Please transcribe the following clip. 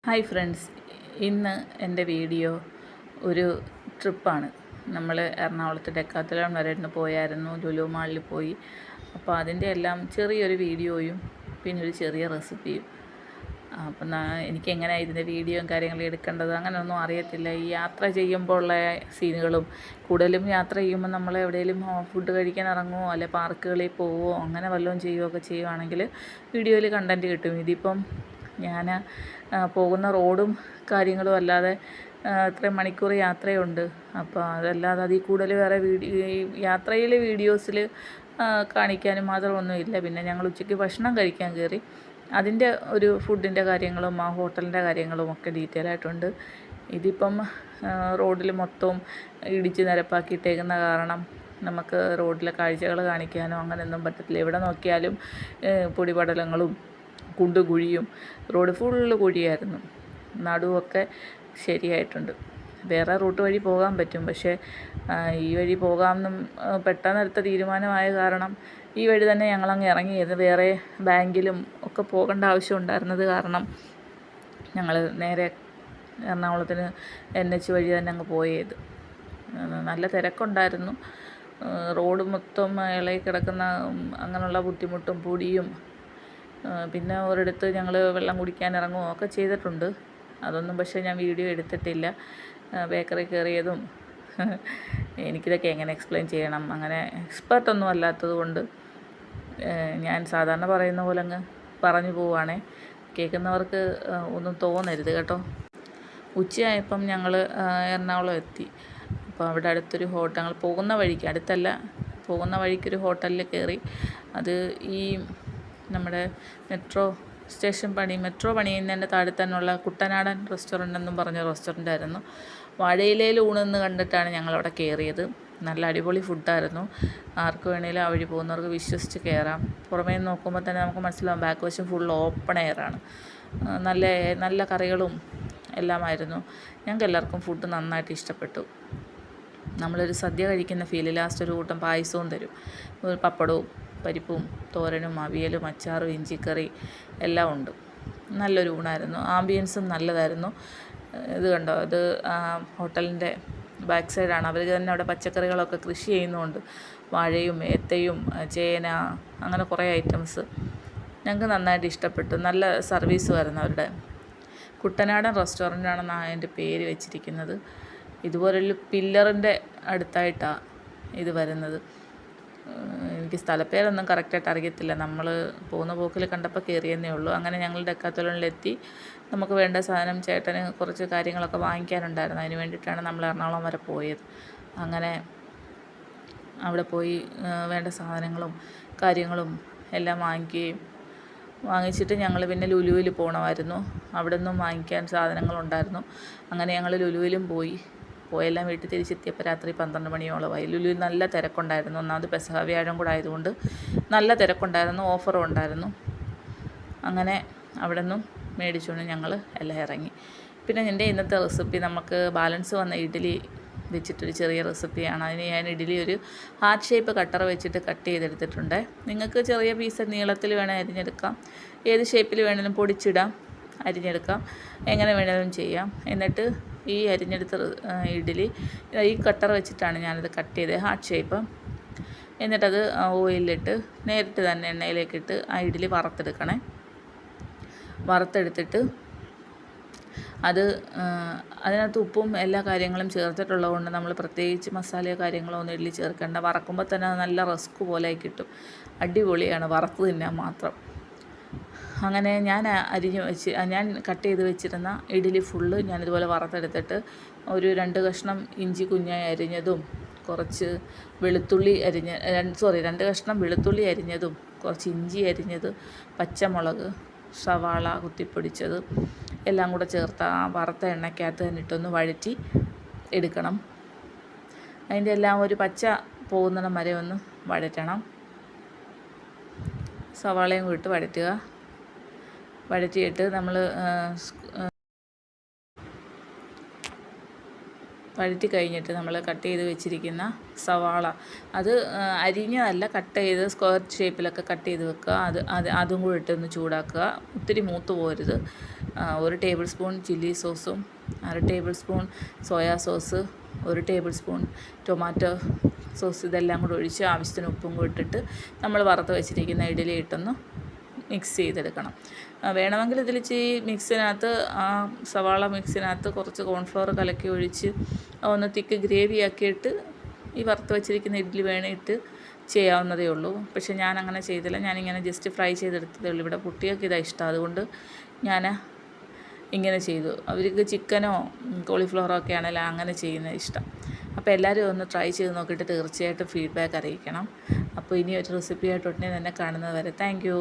Hi friends, ഇന്ന് എൻ്റെ video ഒരു ട്രിപ്പാണ്. നമ്മൾ എറണാകുളത്ത് ഡെക്കാത്തലോൺ വരെ ഇന്ന് പോയായിരുന്നു, ലുലു മാളിൽ പോയി. അപ്പോൾ അതിൻ്റെ എല്ലാം ചെറിയൊരു വീഡിയോയും പിന്നെ ഒരു ചെറിയ റെസിപ്പിയും. അപ്പം എനിക്കെങ്ങനെയാണ് ഇതിൻ്റെ വീഡിയോയും കാര്യങ്ങളും എടുക്കേണ്ടത് അങ്ങനെയൊന്നും അറിയത്തില്ല. ഈ യാത്ര ചെയ്യുമ്പോൾ ഉള്ള സീനുകളും, കൂടുതലും യാത്ര ചെയ്യുമ്പോൾ നമ്മൾ എവിടെയെങ്കിലും ഫുഡ് കഴിക്കാൻ ഇറങ്ങുമോ അല്ലെ പാർക്കുകളിൽ പോവുമോ അങ്ങനെ വല്ലതും ചെയ്യുകയൊക്കെ ചെയ്യുവാണെങ്കിൽ വീഡിയോയിൽ കണ്ടൻറ്റ് കിട്ടും. ഇതിപ്പം ഞാൻ പോകുന്ന റോഡും കാര്യങ്ങളും അല്ലാതെ ഇത്രയും മണിക്കൂർ യാത്രയുണ്ട്. അപ്പോൾ അതല്ലാതെ അതിൽ കൂടുതൽ വേറെ യാത്രയിലെ വീഡിയോസിൽ കാണിക്കാനും മാത്രമൊന്നുമില്ല. പിന്നെ ഞങ്ങൾ ഉച്ചയ്ക്ക് ഭക്ഷണം കഴിക്കാൻ കയറി, അതിൻ്റെ ഒരു ഫുഡിൻ്റെ കാര്യങ്ങളും ആ ഹോട്ടലിൻ്റെ കാര്യങ്ങളും ഒക്കെ ഡീറ്റെയിൽ ആയിട്ടുണ്ട്. ഇതിപ്പം റോഡിൽ മൊത്തവും ഇടിച്ച് നിരപ്പാക്കിയിട്ടേക്കുന്ന കാരണം നമുക്ക് റോഡിലെ കാഴ്ചകൾ കാണിക്കാനോ അങ്ങനെയൊന്നും പറ്റത്തില്ല. എവിടെ നോക്കിയാലും പൊടിപടലങ്ങളും കുണ്ടുകുഴിയും, റോഡ് ഫുള്ള് കുഴിയായിരുന്നു. നടുവൊക്കെ ശരിയായിട്ടുണ്ട്. വേറെ റൂട്ട് വഴി പോകാൻ പറ്റും, പക്ഷേ ഈ വഴി പോകാമെന്നും പെട്ടെന്നെടുത്ത തീരുമാനമായ കാരണം ഈ വഴി തന്നെ ഞങ്ങളങ്ങ് ഇറങ്ങിയത്. വേറെ ബാങ്കിലും ഒക്കെ പോകേണ്ട ആവശ്യം ഉണ്ടായിരുന്നത് കാരണം ഞങ്ങൾ നേരെ എറണാകുളത്തിന് NH വഴി തന്നെ അങ്ങ് പോയത്. നല്ല തിരക്കുണ്ടായിരുന്നു. റോഡ് മൊത്തം ഇളകി കിടക്കുന്ന അങ്ങനെയുള്ള ബുദ്ധിമുട്ടും പൊടിയും, പിന്നെ ഒരിടത്ത് ഞങ്ങൾ വെള്ളം കുടിക്കാൻ ഇറങ്ങുകയോ ഒക്കെ ചെയ്തിട്ടുണ്ട്. അതൊന്നും പക്ഷേ ഞാൻ വീഡിയോ എടുത്തിട്ടില്ല. ബേക്കറി കയറിയതും എനിക്കിതൊക്കെ എങ്ങനെ എക്സ്പ്ലെയിൻ ചെയ്യണം, അങ്ങനെ എക്സ്പേർട്ടൊന്നും അല്ലാത്തത് കൊണ്ട് ഞാൻ സാധാരണ പറയുന്ന പോലെ അങ്ങ് പറഞ്ഞു പോവുകയാണേ. കേൾക്കുന്നവർക്ക് ഒന്നും തോന്നരുത് കേട്ടോ. ഉച്ചയായപ്പം ഞങ്ങൾ എറണാകുളം എത്തി. അപ്പോൾ അവിടെ അടുത്തൊരു ഹോട്ടൽ, ഞങ്ങൾ പോകുന്ന വഴിക്ക്, അടുത്തല്ല പോകുന്ന വഴിക്കൊരു ഹോട്ടലിൽ കയറി. അത് ഈ നമ്മുടെ മെട്രോ പണിയുന്നതിൻ്റെ താഴെ തന്നെയുള്ള കുട്ടനാടൻ റെസ്റ്റോറൻ്റ് എന്നും പറഞ്ഞ റെസ്റ്റോറൻ്റായിരുന്നു. വാഴയിലയിൽ ഊണെന്ന് കണ്ടിട്ടാണ് ഞങ്ങളവിടെ കയറിയത്. നല്ല അടിപൊളി ഫുഡായിരുന്നു. ആർക്ക് വേണേലും ആ വഴി പോകുന്നവർക്ക് വിശ്വസിച്ച് കയറാം. പുറമേ നിന്ന് നോക്കുമ്പോൾ തന്നെ നമുക്ക് മനസ്സിലാവും, ബാക്ക് വശം ഫുൾ ഓപ്പൺ എയറാണ്. നല്ല നല്ല കറികളും എല്ലാമായിരുന്നു. ഞങ്ങൾക്ക് എല്ലാവർക്കും ഫുഡ് നന്നായിട്ട് ഇഷ്ടപ്പെട്ടു. നമ്മളൊരു സദ്യ കഴിക്കുന്ന ഫീല്. ലാസ്റ്റ് ഒരു കൂട്ടം പായസവും തരും, പപ്പടവും പരിപ്പും തോരനും അവിയലും അച്ചാറും ഇഞ്ചിക്കറി എല്ലാം ഉണ്ട്. നല്ലൊരു ഊണായിരുന്നു. ആംബിയൻസും നല്ലതായിരുന്നു. ഇത് കണ്ടോ, ഇത് ഹോട്ടലിൻ്റെ ബാക്ക് സൈഡാണ്. അവർ തന്നെ അവിടെ പച്ചക്കറികളൊക്കെ കൃഷി ചെയ്യുന്നുണ്ട്. വാഴയും ഏത്തയും ചേന അങ്ങനെ കുറേ ഐറ്റംസ്. ഞങ്ങൾക്ക് നന്നായിട്ട് ഇഷ്ടപ്പെട്ടു. നല്ല സർവീസുമായിരുന്നു അവരുടെ. കുട്ടനാടൻ റെസ്റ്റോറൻ്റാണെന്നാണ് അതിൻ്റെ പേര് വെച്ചിരിക്കുന്നത്. ഇതുപോലൊരു പില്ലറിൻ്റെ അടുത്തായിട്ടാണ് ഇത് വരുന്നത്. എനിക്ക് സ്ഥലപ്പേരൊന്നും കറക്റ്റായിട്ട് അറിയത്തില്ല. നമ്മൾ പോകുന്ന പോക്കിൽ കണ്ടപ്പോൾ കയറിയെന്നേ ഉള്ളൂ. അങ്ങനെ ഞങ്ങൾ ഡെക്കാത്തലോണിലെത്തി. നമുക്ക് വേണ്ട സാധനം, ചേട്ടന് കുറച്ച് കാര്യങ്ങളൊക്കെ വാങ്ങിക്കാനുണ്ടായിരുന്നു. അതിന് വേണ്ടിയിട്ടാണ് നമ്മൾ എറണാകുളം വരെ പോയത്. അങ്ങനെ അവിടെ പോയി വേണ്ട സാധനങ്ങളും കാര്യങ്ങളും എല്ലാം വാങ്ങിച്ചിട്ട് ഞങ്ങൾ പിന്നെ ലുലുവിൽ പോകണമായിരുന്നു. അവിടെ നിന്നും വാങ്ങിക്കാൻ സാധനങ്ങളുണ്ടായിരുന്നു. അങ്ങനെ ഞങ്ങൾ ലുലുവിലും പോയെല്ലാം വീട്ടിൽ തിരിച്ചെത്തിയപ്പോൾ രാത്രി 12 മണിയോളമായി. ലുലുവിൽ നല്ല തിരക്കുണ്ടായിരുന്നു. ഒന്നാമത് പെസഹ വ്യാഴം കൂടെ ആയതുകൊണ്ട് നല്ല തിരക്കുണ്ടായിരുന്നു, ഓഫറും ഉണ്ടായിരുന്നു. അങ്ങനെ അവിടെ നിന്നും മേടിച്ചുകൊണ്ട് ഞങ്ങൾ എല്ലാം ഇറങ്ങി. പിന്നെ എൻ്റെ ഇന്നത്തെ റെസിപ്പി, നമുക്ക് ബാലൻസ് വന്ന ഇഡ്ഡലി വെച്ചിട്ടൊരു ചെറിയ റെസിപ്പിയാണ്. അതിന് ഞാൻ ഇഡ്ഡലി ഒരു ഹാർട്ട് ഷേപ്പ് കട്ടർ വെച്ചിട്ട് കട്ട് ചെയ്തെടുത്തിട്ടുണ്ട്. നിങ്ങൾക്ക് ചെറിയ പീസ് നീളത്തിൽ വേണേൽ അരിഞ്ഞെടുക്കാം, ഏത് ഷേപ്പിൽ വേണമെങ്കിലും പൊടിച്ചിടാം, അരിഞ്ഞെടുക്കാം, എങ്ങനെ വേണമെങ്കിലും ചെയ്യാം. എന്നിട്ട് ഈ അരിഞ്ഞെടുത്ത ഇഡ്ഡലി ഈ കട്ടർ വെച്ചിട്ടാണ് ഞാനത് കട്ട് ചെയ്തത്, ഹാർട്ട് ഷേപ്പ്. എന്നിട്ടത് ഓയിലിട്ട് നേരിട്ട് തന്നെ എണ്ണയിലേക്കിട്ട് ആ ഇഡ്ഡലി വറുത്തെടുക്കണേ. വറുത്തെടുത്തിട്ട് അതിനകത്ത് ഉപ്പും എല്ലാ കാര്യങ്ങളും ചേർത്തിട്ടുള്ളത് കൊണ്ട് നമ്മൾ പ്രത്യേകിച്ച് മസാലയോ കാര്യങ്ങളോ ഒന്നും ഇഡ്ഡലി ചേർക്കേണ്ട. വറക്കുമ്പോൾ തന്നെ നല്ല റസ്ക് പോലെ കിട്ടും. അടിപൊളിയാണ്, വറുത്ത് തിന്നാൻ മാത്രം. അങ്ങനെ ഞാൻ കട്ട് ചെയ്ത് വെച്ചിരുന്ന ഇഡ്ഡലി ഫുള്ള് ഞാനിതുപോലെ വറുത്തെടുത്തിട്ട് ഒരു 2 കഷ്ണം ഇഞ്ചി കുഞ്ഞായി അരിഞ്ഞതും, കുറച്ച് 2 കഷ്ണം വെളുത്തുള്ളി അരിഞ്ഞതും, കുറച്ച് ഇഞ്ചി അരിഞ്ഞത്, പച്ചമുളക്, സവാള കുത്തിപ്പൊടിച്ചത് എല്ലാം കൂടെ ചേർത്ത് ആ വറുത്ത എണ്ണയ്ക്കകത്ത് തന്നെ ഇട്ടൊന്ന് വഴറ്റി എടുക്കണം. അതിൻ്റെ എല്ലാം ഒരു പച്ച പോകുന്നിടം വരെ ഒന്ന് വഴറ്റണം. സവാളയും കൂടി ഇട്ട് വഴറ്റിയിട്ട് നമ്മൾ വഴറ്റി കഴിഞ്ഞിട്ട് നമ്മൾ കട്ട് ചെയ്ത് വെച്ചിരിക്കുന്ന സവാള അത് അരിഞ്ഞതല്ല, കട്ട് ചെയ്ത് സ്ക്വയർ ഷേപ്പിലൊക്കെ കട്ട് ചെയ്ത് വെക്കുക. അതും കൂടി ഇട്ടൊന്ന് ചൂടാക്കുക. ഒത്തിരി മൂത്ത് പോരുത്. 1 ടേബിൾ സ്പൂൺ ചില്ലി സോസും 1/2 table spoon soya sauce, 1 table spoon tomato sauce ഇതെല്ലാം കൂടി ഒഴിച്ച് ആവശ്യത്തിന് ഉപ്പും കൂടി ഇട്ടിട്ട് നമ്മൾ വറുത്ത് വെച്ചിരിക്കുന്ന ഇഡ്ഡലി ഇട്ടൊന്ന് മിക്സ് ചെയ്തെടുക്കണം. വേണമെങ്കിൽ ഇതിൽ മിക്സിനകത്ത് സവാള മിക്സിനകത്ത് കുറച്ച് കോൺഫ്ലവർ കലക്കി ഒഴിച്ച് ഒന്ന് തിക്ക് ഗ്രേവി ആക്കിയിട്ട് ഈ വറുത്ത് വെച്ചിരിക്കുന്ന ഇഡ്ഡലി വേണിയിട്ട് ചെയ്യാവുന്നതേ ഉള്ളൂ. പക്ഷേ ഞാൻ അങ്ങനെ ചെയ്തില്ല. ഞാനിങ്ങനെ ജസ്റ്റ് ഫ്രൈ ചെയ്തെടുത്തതേ ഉള്ളൂ. ഇവിടെ കുട്ടികൾക്ക് ഇതാണ് ഇഷ്ടം, അതുകൊണ്ട് ഞാൻ ഇങ്ങനെ ചെയ്തു. അവർക്ക് ചിക്കനോ കോളിഫ്ലവറോ ഒക്കെ ആണെങ്കിലും അങ്ങനെ ചെയ്യുന്നത് ഇഷ്ടം. അപ്പോൾ എല്ലാവരും ഒന്ന് ട്രൈ ചെയ്ത് നോക്കിയിട്ട് തീർച്ചയായിട്ടും ഫീഡ്ബാക്ക് അറിയിക്കണം. അപ്പോൾ ഇനി ഒരു റെസിപ്പിയായിട്ട് ഉടനെ തന്നെ കാണുന്നത് വരെ താങ്ക് യു.